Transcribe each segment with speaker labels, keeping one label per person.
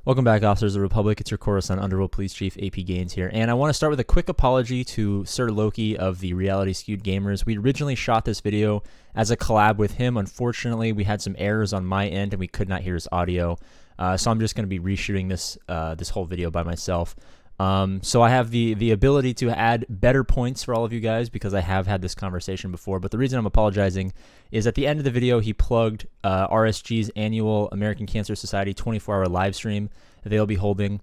Speaker 1: Welcome back, Officers of the Republic. It's your Coruscant Underworld Police Chief, APGAINS here. And I want to start with a quick apology to Sir Loki of the Reality Skewed Gamers. We originally shot this video as a collab with him. Unfortunately, we had some errors on my end and we could not hear his audio. So I'm just going to be reshooting this whole video by myself. So I have the ability to add better points for all of you guys because I have had this conversation before. But the reason I'm apologizing is at the end of the video, he plugged RSG's annual American Cancer Society 24-hour live stream that they'll be holding.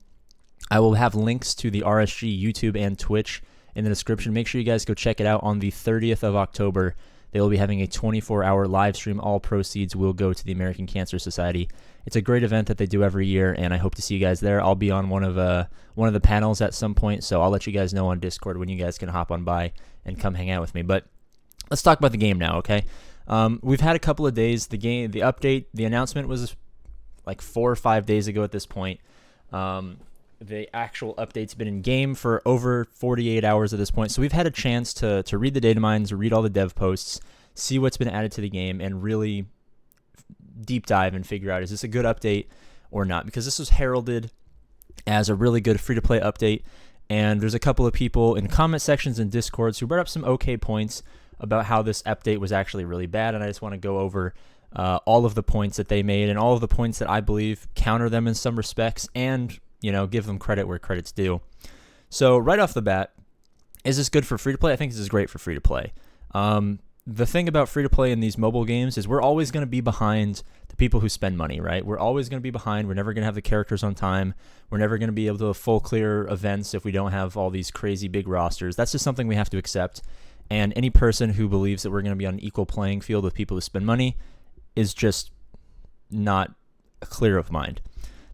Speaker 1: I will have links to the RSG YouTube and Twitch in the description. Make sure you guys go check it out on the 30th of October. They will be having a 24-hour live stream. All proceeds will go to the American Cancer Society. It's a great event that they do every year, and I hope to see you guys there. I'll be on one of the panels at some point, so I'll let you guys know on Discord when you guys can hop on by and come hang out with me. But let's talk about the game now, okay? We've had a couple of days. The update, the announcement was like 4 or 5 days ago at this point. The actual update's been in game for over 48 hours at this point, so we've had a chance to read the data mines, read all the dev posts, see what's been added to the game, and really deep dive and figure out, is this a good update or not? Because this was heralded as a really good free-to-play update, and there's a couple of people in comment sections and Discords who brought up some okay points about how this update was actually really bad, and I just want to go over all of the points that they made and all of the points that I believe counter them in some respects and, you know, give them credit where credit's due. So right off the bat, is this good for free-to-play? I think this is great for free-to-play. The thing about free-to-play in these mobile games is we're always going to be behind the people who spend money, right? We're always going to be behind. We're never going to have the characters on time. We're never going to be able to full clear events if we don't have all these crazy big rosters. That's just something we have to accept. And any person who believes that we're going to be on an equal playing field with people who spend money is just not clear of mind.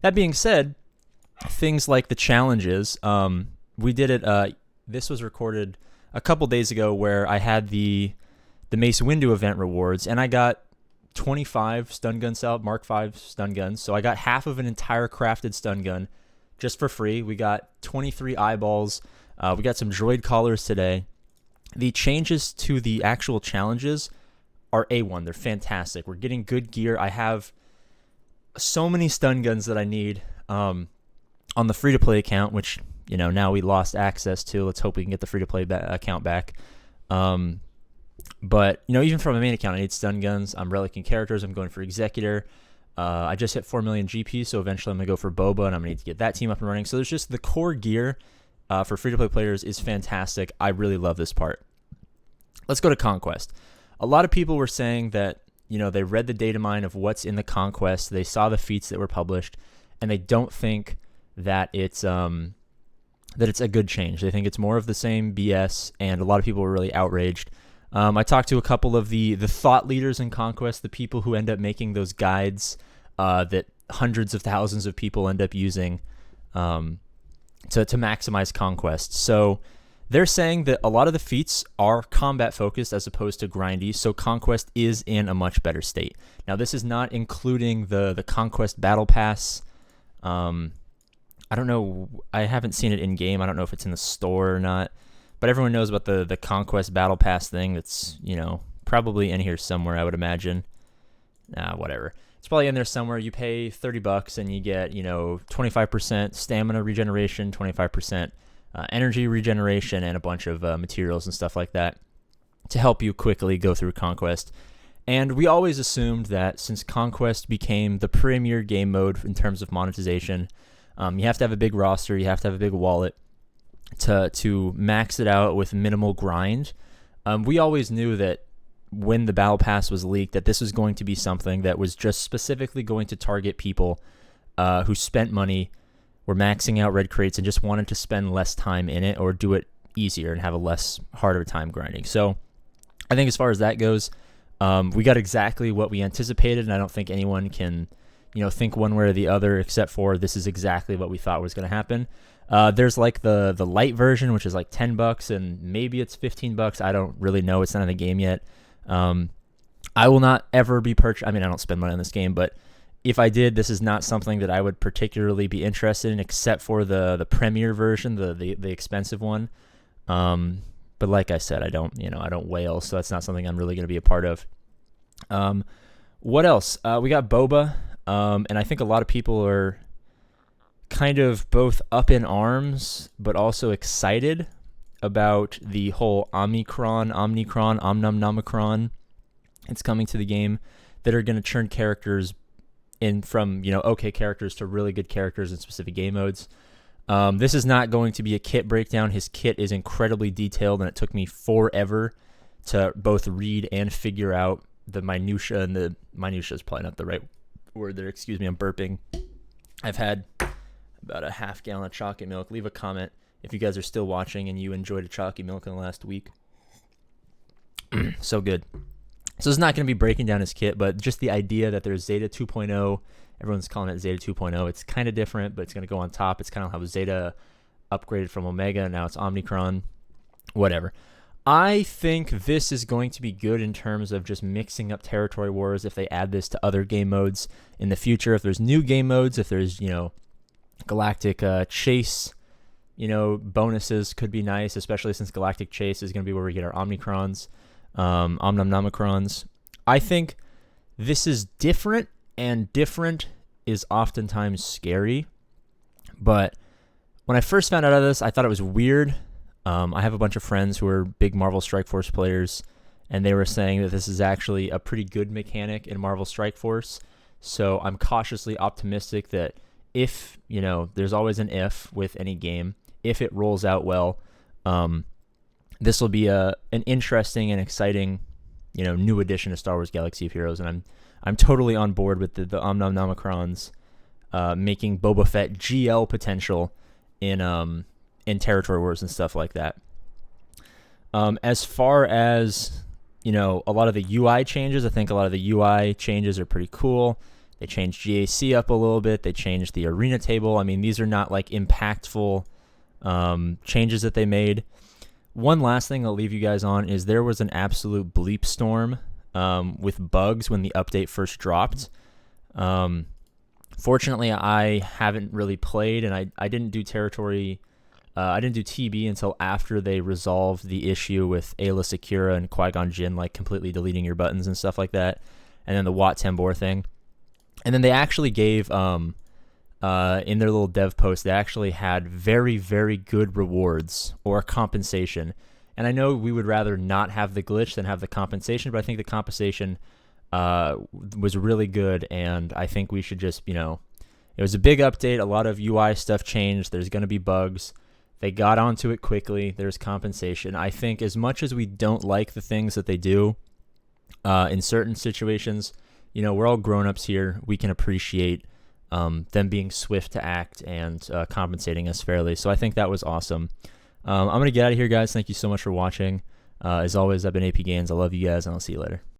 Speaker 1: That being said, things like the challenges, we did it, this was recorded a couple days ago where I had the Mace Windu event rewards, and I got 25 stun gun Mark V stun guns. So I got half of an entire crafted stun gun just for free. We got 23 eyeballs. We got some droid collars today. The changes to the actual challenges are A1. They're fantastic. We're getting good gear. I have so many stun guns that I need on the free-to-play account, which, you know, now we lost access to. Let's hope we can get the free-to-play account back. But, you know, even from a main account, I need stun guns. I'm relicking characters. I'm going for Executor. I just hit 4 million GP, so eventually I'm going to go for Boba, and I'm going to need to get that team up and running. So there's just the core gear for free-to-play players is fantastic. I really love this part. Let's go to Conquest. A lot of people were saying that, you know, they read the data mine of what's in the Conquest. They saw the feats that were published, and they don't think that it's a good change. They think it's more of the same BS, and a lot of people were really outraged. I talked to a couple of the thought leaders in Conquest, the people who end up making those guides that hundreds of thousands of people end up using to maximize Conquest. So they're saying that a lot of the feats are combat focused as opposed to grindy, so Conquest is in a much better state. Now, this is not including the Conquest Battle Pass. I don't know. I haven't seen it in game. I don't know if it's in the store or not. But everyone knows about the Conquest Battle Pass thing that's, you know, probably in here somewhere, I would imagine. Whatever. It's probably in there somewhere. You pay $30 and you get, you know, 25% stamina regeneration, 25% energy regeneration, and a bunch of materials and stuff like that to help you quickly go through Conquest. And we always assumed that since Conquest became the premier game mode in terms of monetization, you have to have a big roster, you have to have a big wallet to max it out with minimal grind. We always knew that when the Battle Pass was leaked that this was going to be something that was just specifically going to target people who spent money, were maxing out red crates, and just wanted to spend less time in it or do it easier and have a less harder time grinding. So I think as far as that goes, we got exactly what we anticipated, and I don't think anyone can, you know, think one way or the other except for this is exactly what we thought was going to happen. There's like the light version, which is like $10, and maybe it's $15. I don't really know. It's not in the game yet. I will not ever be I mean, I don't spend money on this game, but if I did, this is not something that I would particularly be interested in, except for the premier version, the expensive one. But like I said, I don't whale, so that's not something I'm really going to be a part of. What else? We got Boba, and I think a lot of people are kind of both up in arms, but also excited about the whole Omnicron, Omnumnomicron. It's coming to the game that are going to turn characters in from, okay characters to really good characters in specific game modes. This is not going to be a kit breakdown. His kit is incredibly detailed, and it took me forever to both read and figure out the minutia, and the minutia is probably not the right word there. Excuse me, I'm burping. I've had about a half gallon of chocolate milk. Leave a comment if you guys are still watching and you enjoyed a chocolate milk in the last week. So good. So it's not going to be breaking down his kit, but just the idea that there's Zeta 2.0. Everyone's calling it Zeta 2.0. It's kind of different, but it's going to go on top. It's kind of how Zeta upgraded from Omega, and now it's Omnicron. Whatever. I think this is going to be good in terms of just mixing up territory wars if they add this to other game modes in the future. If there's new game modes, if there's, Galactic Chase, bonuses could be nice, especially since Galactic Chase is going to be where we get our Omnicrons, Omnumnomicrons. I think this is different, and different is oftentimes scary. But when I first found out of this, I thought it was weird. I have a bunch of friends who are big Marvel Strike Force players, and they were saying that this is actually a pretty good mechanic in Marvel Strike Force. So I'm cautiously optimistic that if, there's always an if with any game, if it rolls out well, this will be an interesting and exciting, new addition to Star Wars Galaxy of Heroes, and I'm totally on board with the Omnumnomicrons making Boba Fett GL potential in territory wars and stuff like that. As far as, a lot of the UI changes, I think a lot of the UI changes are pretty cool. They changed GAC up a little bit. They changed the arena table. I mean, these are not like impactful changes that they made. One last thing I'll leave you guys on is there was an absolute bleep storm with bugs when the update first dropped. Fortunately, I haven't really played, and I didn't do territory. I didn't do TB until after they resolved the issue with Ayla Secura and Qui-Gon Jinn, like completely deleting your buttons and stuff like that, and then the Wat Tambor thing. And then they actually gave, in their little dev post, they actually had very, very good rewards or compensation. And I know we would rather not have the glitch than have the compensation, but I think the compensation was really good, and I think we should just, it was a big update. A lot of UI stuff changed. There's going to be bugs. They got onto it quickly. There's compensation. I think as much as we don't like the things that they do in certain situations, we're all grown-ups here. We can appreciate them being swift to act and compensating us fairly. So I think that was awesome. I'm going to get out of here, guys. Thank you so much for watching. As always, I've been APGAINS. I love you guys, and I'll see you later.